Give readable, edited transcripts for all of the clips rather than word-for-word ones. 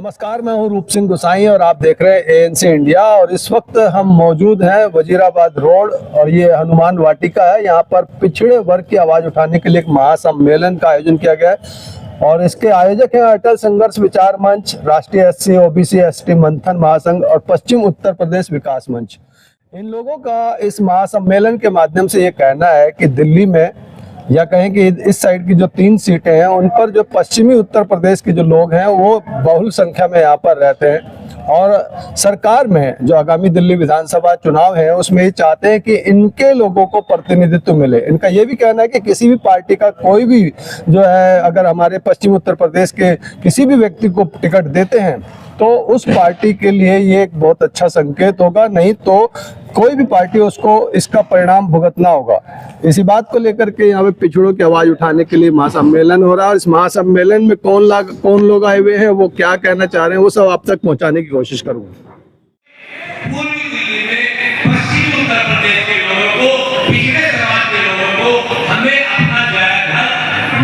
नमस्कार, मैं हूं रूप सिंह गोसाई और आप देख रहे हैं एएनसी इंडिया। और इस वक्त हम मौजूद हैं वजीराबाद रोड और ये हनुमान वाटिका है। यहाँ पर पिछड़े वर्ग की आवाज उठाने के लिए एक महासम्मेलन का आयोजन किया गया है और इसके आयोजक हैं अटल संघर्ष विचार मंच, राष्ट्रीय एससी ओबीसी एसटी मंथन महासंघ और पश्चिम उत्तर प्रदेश विकास मंच। इन लोगों का इस महासम्मेलन के माध्यम से ये कहना है कि दिल्ली में या कहें कि इस साइड की जो 3 सीटें हैं उन पर जो पश्चिमी उत्तर प्रदेश के जो लोग हैं वो बहुल संख्या में यहाँ पर रहते हैं और सरकार में जो आगामी दिल्ली विधानसभा चुनाव है उसमें ये चाहते हैं कि इनके लोगों को प्रतिनिधित्व मिले। इनका ये भी कहना है कि किसी भी पार्टी का कोई भी जो है अगर हमारे पश्चिम उत्तर प्रदेश के किसी भी व्यक्ति को टिकट देते हैं तो उस पार्टी के लिए ये एक बहुत अच्छा संकेत होगा, नहीं तो कोई भी पार्टी उसको इसका परिणाम भुगतना होगा। इसी बात को लेकर के यहाँ पे पिछड़ों की आवाज उठाने के लिए महासम्मेलन हो रहा है और इस महासम्मेलन में कौन लोग आए हुए हैं, वो क्या कहना चाह रहे हैं, वो सब आप तक पहुँचाने की कोशिश करूँगा। पूर्वी दिल्ली में पश्चिमी उत्तर प्रदेश के लोगों को, पिछड़े समाज के लोगों को हमें अपना जायदाद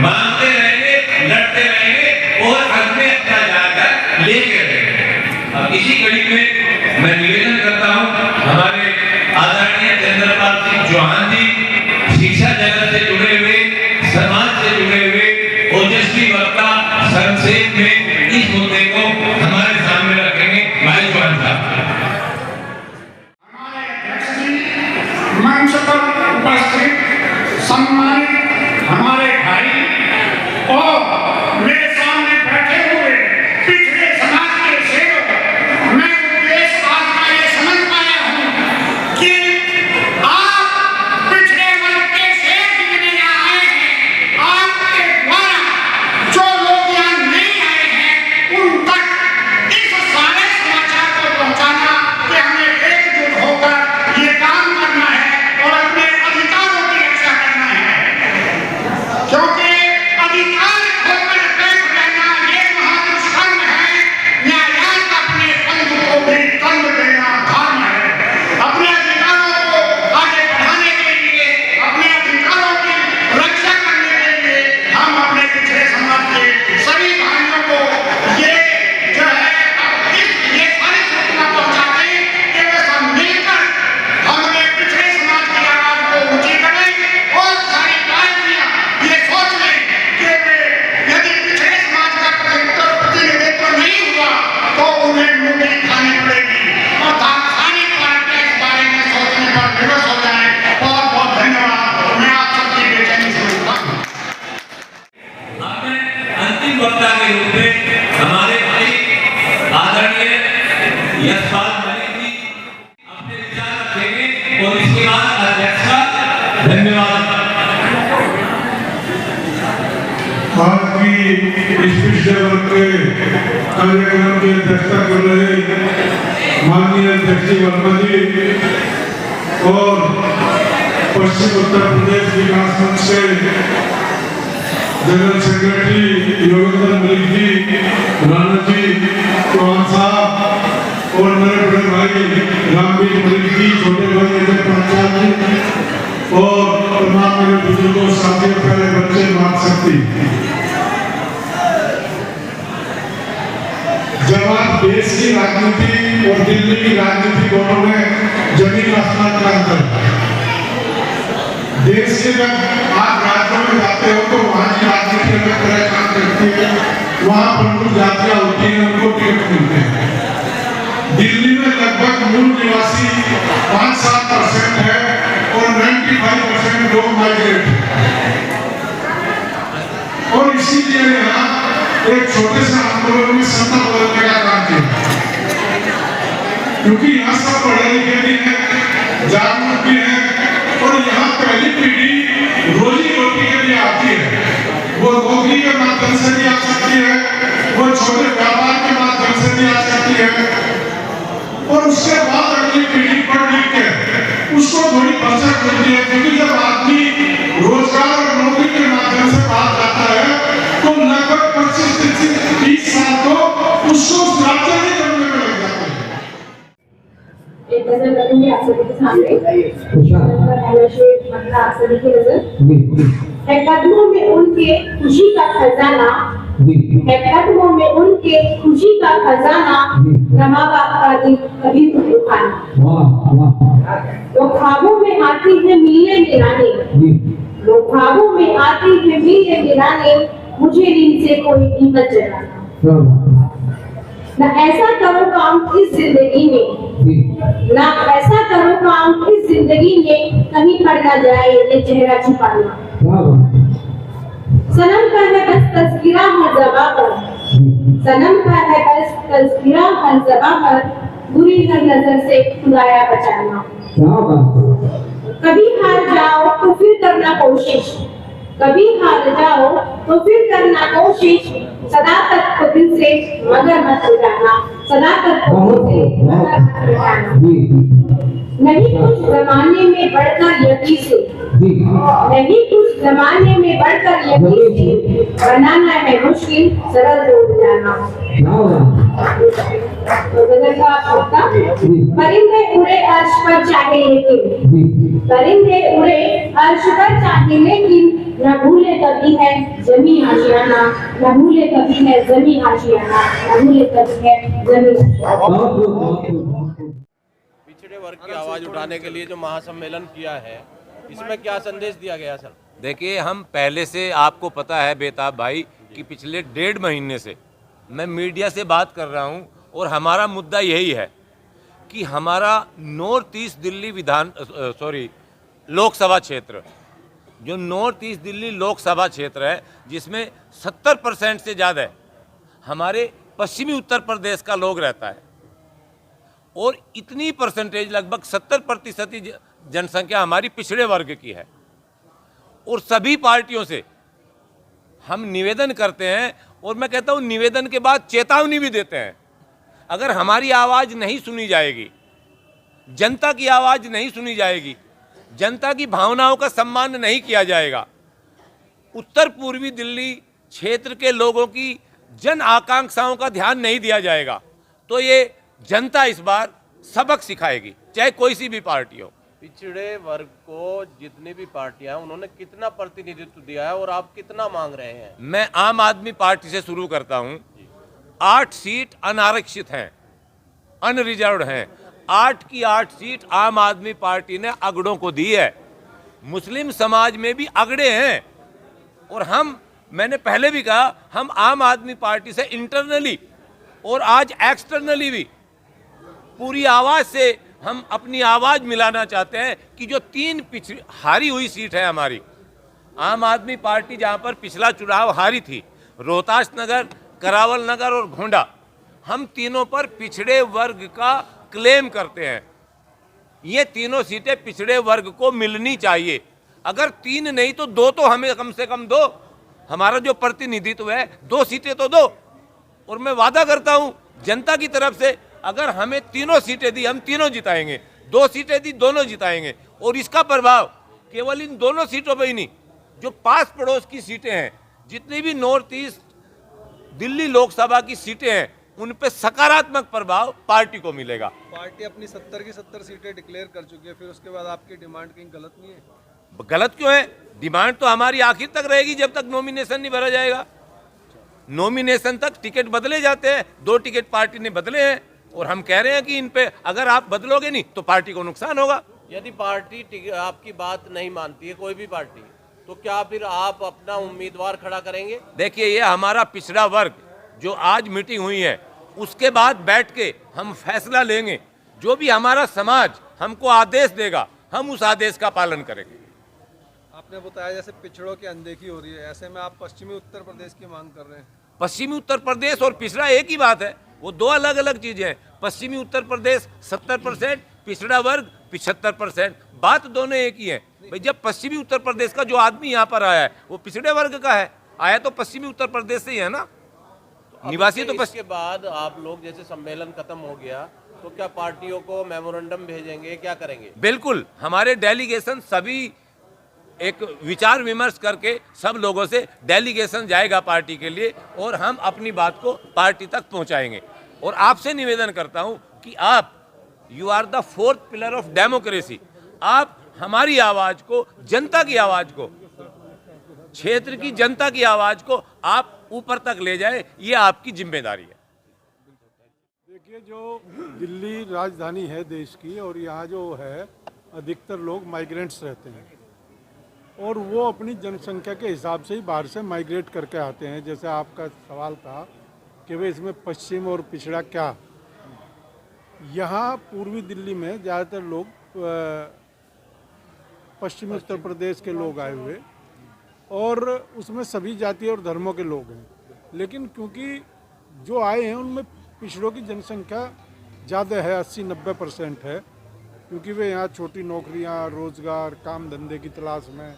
मांगते रहेंगे, लड़ते रहेंगे और हमें अपना जायदाद लेके रहेंगे। अब इसी कड़ी में मैं निवेदन करता हूँ हमारे आदरणीय चंद्रपाल सिंह चौहान जी, शिक्षा जगत से जुड़े हुए, समाज से जुड़े हुए ओजस्वी वक्ता, संक्षेप में इस मुद्दे को हमारे सामने रखेंगे। भाई चौहान साहब। मंच पर उपस्थित सम्मानित हमारे भाई और मेरे सामने बैठे हुए पिछड़े समाज के शेरों, मैं उद्देश्य आज का ये समझ पाया हूँ कि आप पिछड़े वर्ग के शेर जितने यहाँ आए हैं, आपके द्वारा जो लोग यहाँ नहीं आए हैं उन तक इस सारे समाचार को पहुँचाना कि हमें एकजुट होकर ये काम करना है और अपने अधिकारों की रक्षा करना है, क्योंकि अधिकार होकर बैठ रहना ये महादुष्कर्म है। न्यायालय अपने बंधु को भी दंड देना धर्म है। अपने अधिकारों को आगे बढ़ाने के लिए, अपने अधिकारों की रक्षा करने के लिए हम अपने पिछड़े समाज के सभी भाइयों को ये जो है ये सारी सूचना पहुंचाते हैं कि वे सब मिलकर हमने पिछड़े समाज की आवाज को ऊंची करें और सारी पार्टियां ये सोच लें कि वे यदि पिछड़े समाज का प्रतिनिधित्व नहीं हुआ तो उन्हें मुंडी खानी पड़ेगी और खानी पार्टियां इस बारे में सोचने पर विवश हो जाए। बहुत बहुत धन्यवाद। मैं आप सबकी बेचैनी समझता हूँ। आपने अंतिम वक्ता के रूप में हमारे भाई आदरणीय यशपाल मलिक जी अपने विचार रखेंगे और इसके बाद अध्यक्ष का धन्यवाद। आज की इस पिछड़े वर्ग के कार्यक्रम की अध्यक्षता कर रहे माननीय अध्यक्ष जी वर्मा जी और पश्चिम उत्तर प्रदेश विकास मंच के जनरल सेक्रेटरी योगेंद्र मलिक जी, राणा जी, चौहान साहब और मेरे बड़े भाई रामवीर मलिक जी, छोटे भाई अजय पंचाल जी और तमाम मेरे बुजुर्गों, साथियों, प्यारे बच्चे, मातृशक्ति। जब आप देश की राजनीति और दिल्ली की राजनीति दोनों में जमीन आसमान का अंतर है। देश के जब आप राज्यों में जाते हो तो वहाँ की राजनीति अलग तरह काम करती है, वहाँ प्रमुख जातियाँ होती हैं, उनको टिकट मिलते हैं। दिल्ली में लगभग मूल निवासी 5-7% है और 95% लोग माइग्रेट हैं और इसीलिए यहाँ एक छोटे से आंदोलन में सत्ता बदलने का काम किया, क्योंकि यहाँ सब पढ़े लिखे भी हैं, जागरूक भी हैं और यहाँ पहली पीढ़ी रोजी रोटी के लिए आती है। वो नौकरी के माध्यम से भी आ सकती है, वो छोटे व्यापार के माध्यम से भी आ सकती है और उसके बाद अगली पीढ़ी पढ़ लिख के उसको थोड़ी बचत मिलती है, क्योंकि जब आदमी रोजगार और नौकरी के माध्यम से बाहर जाता है तो लगभग 25-30 साल तो उसको राज्य में करने में लग जाते हैं। एक नजर करेंगे आप सभी के सामने आप सभी की नजर है कदमों में उनके खुशी का खजाना है कदमों में उनके खुशी का खजाना, न माँ बाप का दिल कभी तो दुखाना। वो ख्वाबों में आती है मिलने मिलाने, वो ख्वाबों में आती है मिलने मिलाने, मुझे इनसे कोई कीमत जलाना। न ऐसा करो काम इस जिंदगी में, ना ऐसा करो काम इस जिंदगी में, कहीं पड़ ना जाए ये चेहरा छुपाना। सनम का है बस तज़किरा हर ज़बां पर, सनम का है बस तज़किरा हर ज़बां पर, बुरी हर नजर से खुदाया बचाना। कभी हार जाओ तो फिर करना कोशिश, कभी हार जाओ तो फिर करना कोशिश, सदाकत को दिल से मगर मत मिटाना, सदाकत को दिल से मगर मत मिटाना। नहीं कुछ जमाने में बढ़कर यकी से, नहीं कुछ जमाने में बढ़कर यकी से, बनाना है मुश्किल सरल हो जाना। तो गजल का आपका, परिंदे उड़े अर्श पर चाहे लेकिन, परिंदे उड़े अर्श पर चाहे लेकिन, न भूले कभी है जमी आशियाना, न भूले कभी है जमी आशियाना, न भूले कभी है जमी आशियाना। पिछड़े वर्ग की आवाज उठाने के लिए जो महासम्मेलन किया है, इसमें क्या संदेश दिया गया सर? देखिए, हम पहले से आपको पता है बेताब भाई कि पिछले 1.5 महीने से मैं मीडिया से बात कर रहा हूं और हमारा मुद्दा यही है कि हमारा नॉर्थ ईस्ट दिल्ली लोकसभा क्षेत्र, जो नॉर्थ ईस्ट दिल्ली लोकसभा क्षेत्र है, जिसमें 70% से ज़्यादा हमारे पश्चिमी उत्तर प्रदेश का लोग रहता है और इतनी परसेंटेज लगभग 70% जनसंख्या हमारी पिछड़े वर्ग की है। और सभी पार्टियों से हम निवेदन करते हैं और मैं कहता हूं निवेदन के बाद चेतावनी भी देते हैं, अगर हमारी आवाज़ नहीं सुनी जाएगी, जनता की आवाज़ नहीं सुनी जाएगी, जनता की भावनाओं का सम्मान नहीं किया जाएगा, उत्तर पूर्वी दिल्ली क्षेत्र के लोगों की जन आकांक्षाओं का ध्यान नहीं दिया जाएगा, तो ये जनता इस बार सबक सिखाएगी, चाहे कोई सी भी पार्टी हो। पिछड़े वर्ग को जितनी भी पार्टियां, उन्होंने कितना प्रतिनिधित्व दिया है और आप कितना मांग रहे हैं? मैं आम आदमी पार्टी से शुरू करता हूं। 8 सीट अनारक्षित हैं, अनरिजर्व्ड हैं। 8 की 8 सीट आम आदमी पार्टी ने अगड़ों को दी है। मुस्लिम समाज में भी अगड़े हैं और मैंने पहले भी कहा, हम आम आदमी पार्टी से इंटरनली और आज एक्सटर्नली भी पूरी आवाज से हम अपनी आवाज मिलाना चाहते हैं कि जो 3 हारी हुई सीट है हमारी, आम आदमी पार्टी जहां पर पिछला चुनाव हारी थी, रोहतास नगर, करावल नगर और गोंडा, हम तीनों पर पिछड़े वर्ग का क्लेम करते हैं। ये तीनों सीटें पिछड़े वर्ग को मिलनी चाहिए। अगर 3 नहीं तो 2 तो हमें कम से कम दो। हमारा जो प्रतिनिधित्व है 2 सीटें तो दो। और मैं वादा करता हूं जनता की तरफ से, अगर हमें 3 सीटें दी, हम तीनों जिताएंगे। 2 सीटें दी, दोनों जिताएंगे। और इसका प्रभाव केवल इन दोनों सीटों पर ही नहीं, जो पास पड़ोस की सीटें हैं, जितनी भी नॉर्थ ईस्ट दिल्ली लोकसभा की सीटें हैं, उन पे सकारात्मक प्रभाव पार्टी को मिलेगा। पार्टी अपनी 70 की 70 सीटें डिक्लेयर कर चुकी है, फिर उसके बाद आपकी डिमांड कहीं गलत नहीं है? गलत क्यों है? डिमांड तो हमारी आखिर तक रहेगी जब तक नॉमिनेशन नहीं भरा जाएगा। नॉमिनेशन तक टिकट बदले जाते हैं, 2 टिकट पार्टी ने बदले हैं और हम कह रहे हैं कि इन पे अगर आप बदलोगे नहीं तो पार्टी को नुकसान होगा। यदि पार्टी आपकी बात नहीं मानती है, कोई भी पार्टी, तो क्या फिर आप अपना उम्मीदवार खड़ा करेंगे? देखिए, ये हमारा पिछड़ा वर्ग जो आज मीटिंग हुई है, उसके बाद बैठ के हम फैसला लेंगे। जो भी हमारा समाज हमको आदेश देगा, हम उस आदेश का पालन करेंगे। आपने बताया जैसे पिछड़ों की अनदेखी हो रही है, ऐसे में आप पश्चिमी उत्तर प्रदेश की मांग कर रहे हैं। पश्चिमी उत्तर प्रदेश और पिछड़ा एक ही बात है, वो 2 अलग अलग चीजें हैं। पश्चिमी उत्तर प्रदेश 70%, पिछड़ा वर्ग 75%, बात दोनों एक ही है। भाई, जब पश्चिमी उत्तर प्रदेश का जो आदमी यहाँ पर आया है वो पिछड़े वर्ग का है, आया तो पश्चिमी उत्तर प्रदेश से ही है ना, निवासी तो इसके बाद आप लोग जैसे सम्मेलन खत्म हो गया तो क्या पार्टियों को मेमोरेंडम भेजेंगे, क्या करेंगे? बिल्कुल, हमारे डेलीगेशन सभी एक विचार विमर्श करके सब लोगों से डेलीगेशन जाएगा पार्टी के लिए और हम अपनी बात को पार्टी तक पहुंचाएंगे। और आपसे निवेदन करता हूं कि आप, you are the 4th pillar of democracy, आप हमारी आवाज को, जनता की आवाज को, क्षेत्र की जनता की आवाज को आप ऊपर तक ले जाए, ये आपकी जिम्मेदारी है। देखिए, जो दिल्ली राजधानी है देश की, और यहाँ जो है अधिकतर लोग माइग्रेंट्स रहते हैं, और वो अपनी जनसंख्या के हिसाब से ही बाहर से माइग्रेट करके आते हैं। जैसे आपका सवाल था कि वे इसमें पश्चिम और पिछड़ा क्या, यहाँ पूर्वी दिल्ली में ज़्यादातर लोग पश्चिमी उत्तर प्रदेश के लोग आए हुए, और उसमें सभी जाति और धर्मों के लोग हैं। लेकिन क्योंकि जो आए हैं उनमें पिछड़ों की जनसंख्या ज़्यादा है, 80-90% है, क्योंकि वे यहाँ छोटी नौकरियाँ, रोज़गार, काम धंधे की तलाश में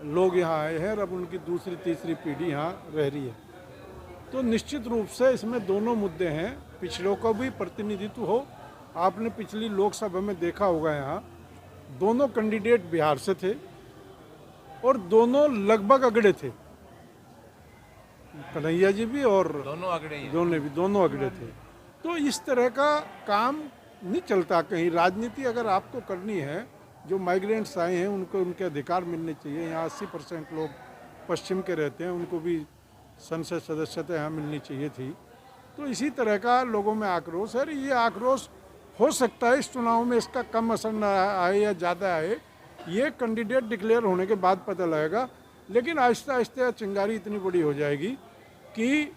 लोग यहाँ आए हैं, और अब उनकी दूसरी तीसरी पीढ़ी यहाँ रह रही है। तो निश्चित रूप से इसमें दोनों मुद्दे हैं, पिछड़ों का भी प्रतिनिधित्व हो। आपने पिछली लोकसभा में देखा होगा, यहाँ दोनों कैंडिडेट बिहार से थे और दोनों लगभग अगड़े थे, कन्हैया जी भी और दोनों अगड़े थे। तो इस तरह का काम नहीं चलता कहीं। राजनीति अगर आपको करनी है, जो माइग्रेंट्स आए हैं उनको उनके अधिकार मिलने चाहिए। यहाँ 80% लोग पश्चिम के रहते हैं, उनको भी संसद सदस्यता यहाँ मिलनी चाहिए थी। तो इसी तरह का लोगों में आक्रोश है। ये आक्रोश हो सकता है इस चुनाव में इसका कम असर न आए या ज़्यादा आए, ये कैंडिडेट डिक्लेयर होने के बाद पता लगेगा। लेकिन आहिस्ता आहिस्ता चिंगारी इतनी बड़ी हो जाएगी कि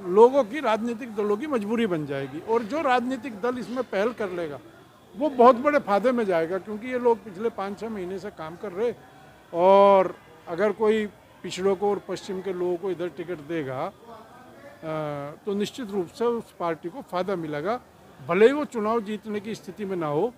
लोगों की, राजनीतिक दलों की मजबूरी बन जाएगी, और जो राजनीतिक दल इसमें पहल कर लेगा वो बहुत बड़े फायदे में जाएगा। क्योंकि ये लोग पिछले 5-6 महीने से काम कर रहे, और अगर कोई पिछड़ों को और पश्चिम के लोगों को इधर टिकट देगा तो निश्चित रूप से उस पार्टी को फ़ायदा मिलेगा। भले ही वो चुनाव जीतने की स्थिति में ना हो,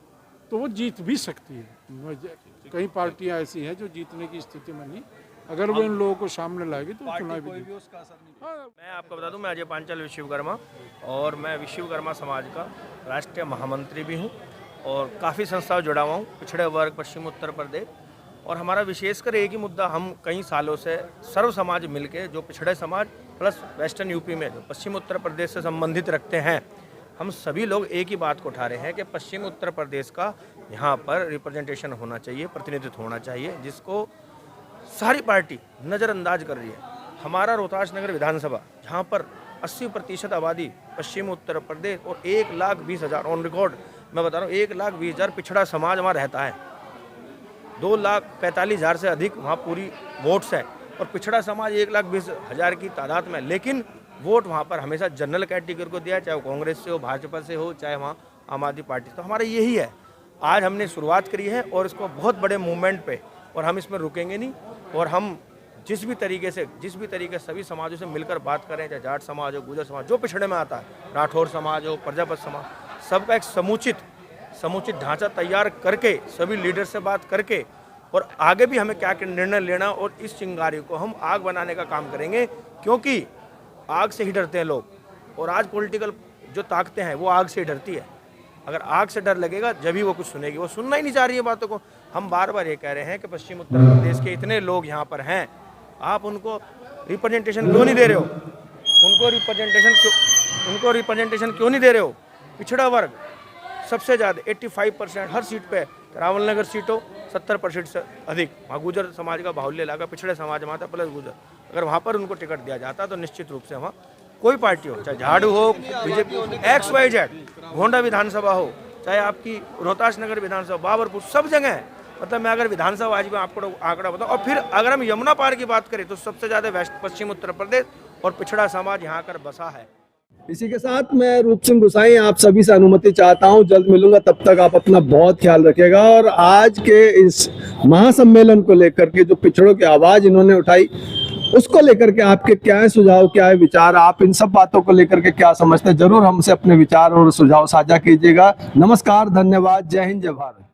तो वो जीत भी सकती है। कई पार्टियां ऐसी हैं जो जीतने की स्थिति में नहीं, अगर वो इन लोगों को सामने लाएगी तो चुनाव भी उसका असर नहीं। मैं आपको बता दूं, मैं अजय पांचाल विश्वकर्मा, और मैं विश्वकर्मा समाज का राष्ट्रीय महामंत्री भी हूं, और काफ़ी संस्थाओं जुड़ा हुआ हूँ, पिछड़े वर्ग, पश्चिम उत्तर प्रदेश। और हमारा विशेषकर एक ही मुद्दा, हम कई सालों से सर्व समाज मिलके, जो पिछड़े समाज प्लस वेस्टर्न यूपी में जो पश्चिम उत्तर प्रदेश से संबंधित रखते हैं, हम सभी लोग एक ही बात को उठा रहे हैं कि पश्चिम उत्तर प्रदेश का यहाँ पर रिप्रेजेंटेशन होना चाहिए, प्रतिनिधित्व होना चाहिए, जिसको सारी पार्टी नज़रअंदाज कर रही है। हमारा रोहतास नगर विधानसभा, जहाँ पर 80% आबादी पश्चिम उत्तर प्रदेश, और 1,20,000 ऑन रिकॉर्ड मैं बता रहा हूँ, 1,20,000 पिछड़ा समाज वहाँ रहता है। 2,45,000 से अधिक वहाँ पूरी वोट्स हैं, और पिछड़ा समाज 1,20,000 की तादाद में। लेकिन वोट वहाँ पर हमेशा जनरल कैटेगरी को दिया, चाहे वो कांग्रेस से हो, भाजपा से हो, चाहे वहाँ आम आदमी पार्टी। तो हमारा यही है, आज हमने शुरुआत करी है, और इसको बहुत बड़े मूवमेंट पे, और हम इसमें रुकेंगे नहीं। और हम जिस भी तरीके से सभी समाजों से मिलकर बात करें, चाहे जाट समाज हो, गुजर समाज, जो पिछड़े में आता है, राठौर समाज हो, प्रजापत समाज, सबका एक समुचित ढांचा तैयार करके, सभी लीडर से बात करके, और आगे भी हमें क्या निर्णय लेना, और इस चिंगारी को हम आग बनाने का काम करेंगे। क्योंकि आग से ही डरते हैं लोग, और आज पॉलिटिकल जो ताकतें हैं वो आग से ही डरती है। अगर आग से डर लगेगा जब ही वो कुछ सुनेगी, वो सुनना ही नहीं चाह रही है बातों को। हम बार बार ये कह रहे हैं कि पश्चिम उत्तर प्रदेश के इतने लोग यहाँ पर हैं, आप उनको रिप्रेजेंटेशन क्यों नहीं दे रहे हो? उनको रिप्रेजेंटेशन क्यों नहीं दे रहे हो? पिछड़ा वर्ग सबसे ज़्यादा 85% हर सीट पे, रावल नगर सीट हो 70% से अधिक, वहाँ गुजर समाज का बाहुल्य इलाका, पिछड़े समाज वहाँ था प्लस गुजर, अगर वहाँ पर उनको टिकट दिया जाता तो निश्चित रूप से वहाँ कोई पार्टी हो, चाहे झाड़ू हो, बीजेपी हो, XYZ, गोंडा विधानसभा हो, चाहे आपकी रोहतास नगर विधानसभा, बाबरपुर, सब जगह है। मतलब मैं अगर विधानसभा आज मैं आपको आंकड़ा बताऊँ, और फिर अगर हम यमुना पार की बात करें तो सबसे ज़्यादा पश्चिम उत्तर प्रदेश और पिछड़ा समाज यहाँ कर बसा है। इसी के साथ मैं रूप सिंह गुसाई आप सभी से अनुमति चाहता हूं, जल्द मिलूंगा, तब तक आप अपना बहुत ख्याल रखिएगा। और आज के इस महासम्मेलन को लेकर के जो पिछड़ों की आवाज इन्होंने उठाई, उसको लेकर के आपके क्या है सुझाव, क्या है विचार, आप इन सब बातों को लेकर के क्या समझते हैं, जरूर हमसे अपने विचार और सुझाव साझा कीजिएगा। नमस्कार, धन्यवाद, जय हिंद, जय भारत।